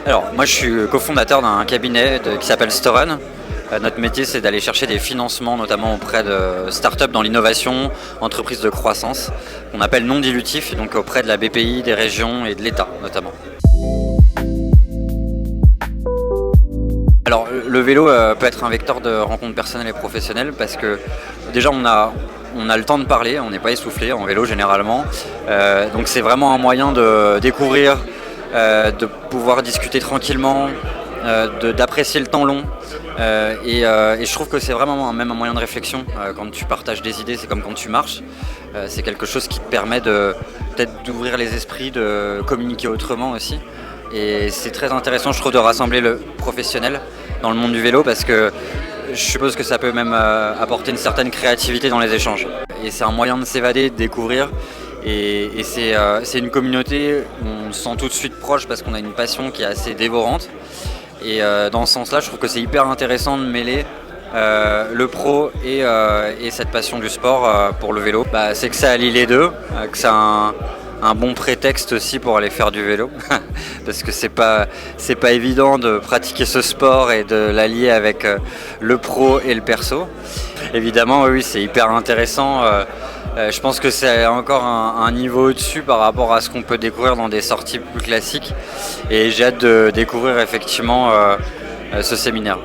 Alors, moi, je suis cofondateur d'un cabinet qui s'appelle Storen. Notre métier, c'est d'aller chercher des financements, notamment auprès de startups dans l'innovation, entreprises de croissance, qu'on appelle non dilutifs, donc auprès de la BPI, des régions et de l'État, notamment. Alors, le vélo peut être un vecteur de rencontres personnelles et professionnelles parce que déjà, on a le temps de parler, on n'est pas essoufflé en vélo généralement. Donc, c'est vraiment un moyen de découvrir, de pouvoir discuter tranquillement, d'apprécier le temps long. Et je trouve que c'est vraiment même un moyen de réflexion. Quand tu partages des idées, c'est comme quand tu marches. C'est quelque chose qui te permet peut-être d'ouvrir les esprits, de communiquer autrement aussi. Et c'est très intéressant, je trouve, de rassembler le professionnel dans le monde du vélo parce que je suppose que ça peut même apporter une certaine créativité dans les échanges. Et c'est un moyen de s'évader, de découvrir. Et c'est une communauté où on se sent tout de suite proche parce qu'on a une passion qui est assez dévorante. Et dans ce sens-là, je trouve que c'est hyper intéressant de mêler le pro et cette passion du sport pour le vélo. C'est que ça allie les deux, que ça a un bon prétexte aussi pour aller faire du vélo parce que c'est pas évident de pratiquer ce sport et de l'allier avec le pro et le perso. Évidemment, oui, c'est hyper intéressant. Je pense que c'est encore un niveau au-dessus par rapport à ce qu'on peut découvrir dans des sorties plus classiques et j'ai hâte de découvrir effectivement ce séminaire.